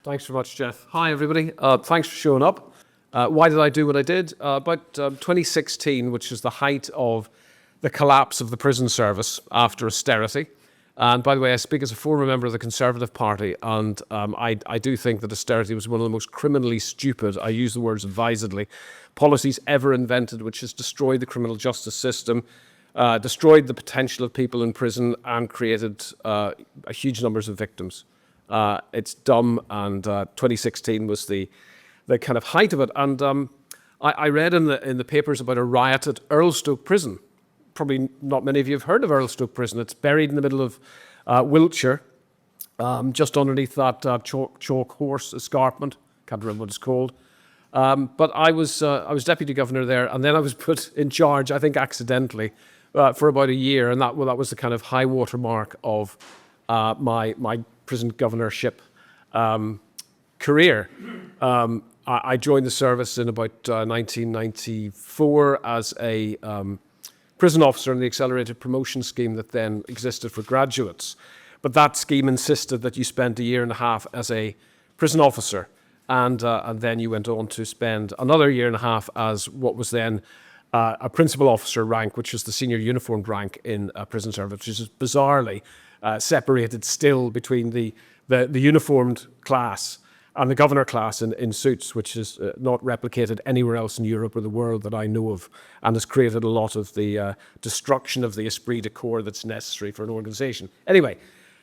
Thanks very much, Jeff. Hi, everybody. Thanks for showing up. Why did I do what I did? About 2016, which is the height of the collapse of the prison service after austerity. And by the way, I speak as a former member of the Conservative Party, and I do think that austerity was one of the most criminally stupid, I use the words advisedly, policies ever invented, which has destroyed the criminal justice system, destroyed the potential of people in prison, and created huge numbers of victims. It's dumb, and 2016 was the kind of height of it. And I read in the papers about a riot at Earlstoke Prison. Probably not many of you have heard of Earlstoke Prison. It's buried in the middle of Wiltshire, just underneath that chalk horse escarpment. Can't remember what it's called. But I was deputy governor there, and then I was put in charge, I think accidentally, for about a year, and that was the kind of high water mark of my prison governorship career. I joined the service in about 1994 as a prison officer in the accelerated promotion scheme that then existed for graduates. But that scheme insisted that you spent a year and a half as a prison officer, and then you went on to spend another year and a half as what was then a principal officer rank, which was the senior uniformed rank in prison service, which is bizarrely separated still between the uniformed class and the governor class in suits, which is not replicated anywhere else in Europe or the world that I know of, and has created a lot of the destruction of the esprit de corps that's necessary for an organization. Anyway,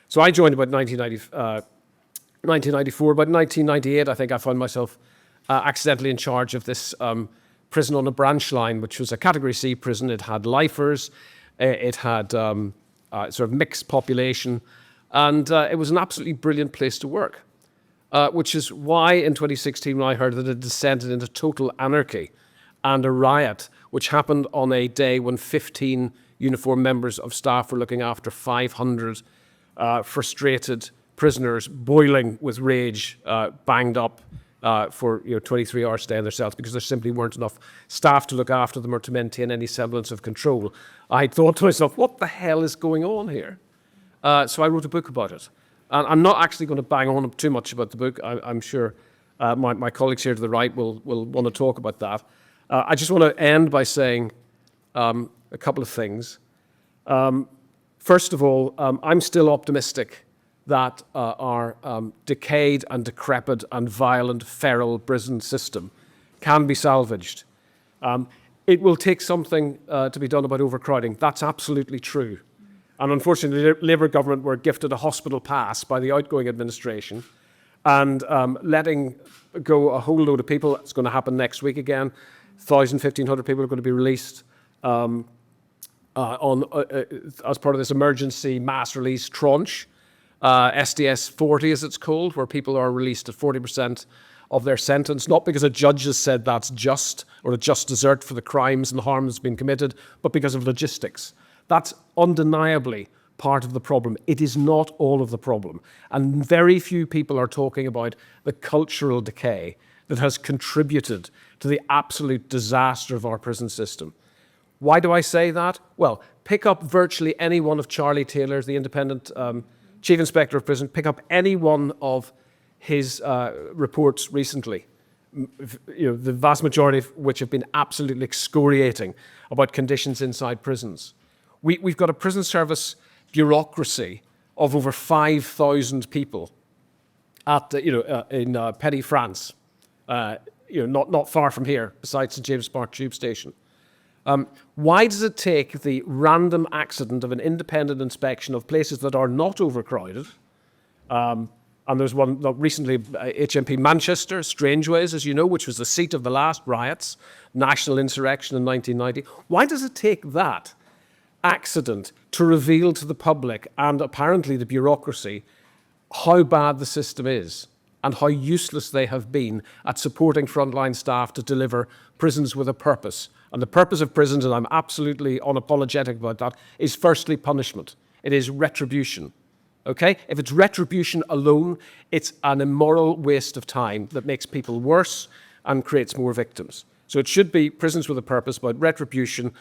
so I joined about 1994. About 1998, I think I found myself accidentally in charge of this prison on a branch line, which was a Category C prison. It had lifers, it had sort of mixed population, and it was an absolutely brilliant place to work, which is why in 2016, when I heard that it descended into total anarchy and a riot, which happened on a day when 15 uniformed members of staff were looking after 500 frustrated prisoners boiling with rage, banged up for 23 hours stay in their cells because there simply weren't enough staff to look after them or to maintain any semblance of control. I thought to myself, what the hell is going on here? So I wrote a book about it. And I'm not actually going to bang on too much about the book. I'm sure my colleagues here to the right will want to talk about that. I just want to end by saying a couple of things. First of all, I'm still optimistic that our decayed and decrepit and violent feral prison system can be salvaged. It will take something to be done about overcrowding. That's absolutely true. And unfortunately, the Labour government were gifted a hospital pass by the outgoing administration and letting go a whole load of people. It's going to happen next week again. 1,000, 1,500 people are going to be released as part of this emergency mass release tranche. SDS 40, as it's called, where people are released at 40% of their sentence, not because a judge has said that's just or a just desert for the crimes and harm that's been committed, but because of logistics. That's undeniably part of the problem. It is not all of the problem. And very few people are talking about the cultural decay that has contributed to the absolute disaster of our prison system. Why do I say that? Well, pick up virtually any one of Charlie Taylor's, the independent Chief Inspector of Prison, pick up any one of his reports recently, the vast majority of which have been absolutely excoriating about conditions inside prisons. We've got a prison service bureaucracy of over 5,000 people at in Petty, France, not far from here, besides St James Park Tube Station. Why does it take the random accident of an independent inspection of places that are not overcrowded? And there's one recently, HMP Manchester, Strangeways, as you know, which was the seat of the last riots, national insurrection in 1990. Why does it take that accident to reveal to the public and apparently the bureaucracy how bad the system is and how useless they have been at supporting frontline staff to deliver prisons with a purpose? And the purpose of prisons, and I'm absolutely unapologetic about that, is firstly punishment. It is retribution. Okay? If it's retribution alone, it's an immoral waste of time that makes people worse and creates more victims. So it should be prisons with a purpose, about retribution,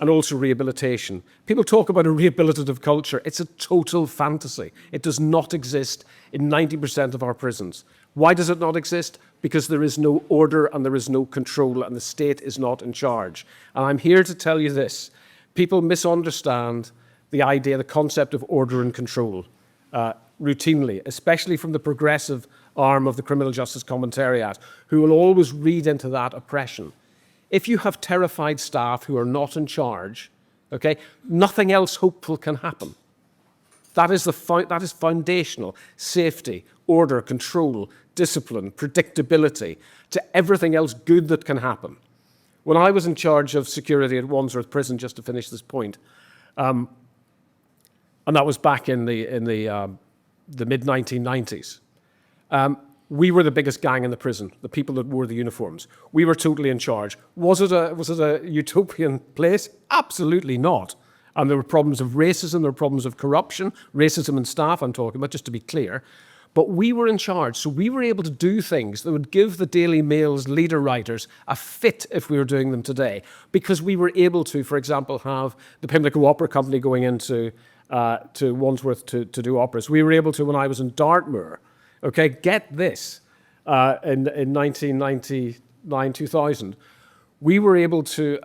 and also rehabilitation. People talk about a rehabilitative culture. It's a total fantasy. It does not exist in 90% of our prisons. Why does it not exist? Because there is no order and there is no control and the state is not in charge. And I'm here to tell you this. People misunderstand the idea, the concept of order and control routinely, especially from the progressive arm of the criminal justice commentariat, who will always read into that oppression. If you have terrified staff who are not in charge, okay, nothing else hopeful can happen. That is foundational. Safety, order, control, discipline, predictability, to everything else good that can happen. When I was in charge of security at Wandsworth Prison, just to finish this point, and that was back in the mid-1990s, we were the biggest gang in the prison, the people that wore the uniforms. We were totally in charge. Was it a utopian place? Absolutely not. And there were problems of racism, there were problems of corruption, racism in staff I'm talking about, just to be clear. But we were in charge, so we were able to do things that would give the Daily Mail's leader writers a fit if we were doing them today, because we were able to, for example, have the Pimlico Opera Company going into to Wandsworth to do operas. We were able to, when I was in Dartmoor, okay, get this, in 1999, 2000, we were able to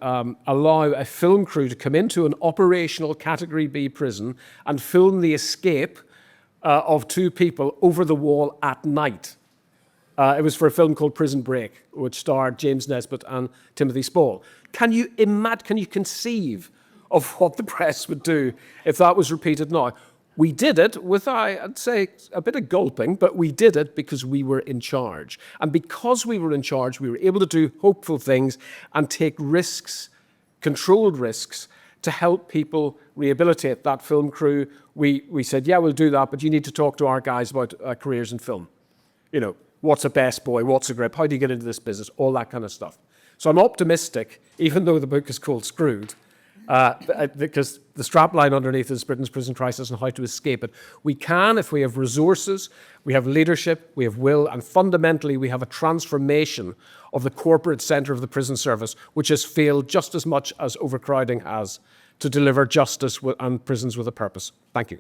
allow a film crew to come into an operational Category B prison and film the escape of two people over the wall at night. It was for a film called Prison Break, which starred James Nesbitt and Timothy Spall. Can you conceive of what the press would do if that was repeated now? We did it with, I'd say, a bit of gulping, but we did it because we were in charge. And because we were in charge, we were able to do hopeful things and take risks, controlled risks, to help people rehabilitate. That film crew, we said, yeah, we'll do that, but you need to talk to our guys about careers in film. You know, what's a best boy, what's a grip, how do you get into this business, all that kind of stuff. So I'm optimistic, even though the book is called Screwed, because the strapline underneath is Britain's prison crisis and how to escape it. We can, if we have resources, we have leadership, we have will, and fundamentally we have a transformation of the corporate centre of the prison service, which has failed just as much as overcrowding has, to deliver justice and prisons with a purpose. Thank you.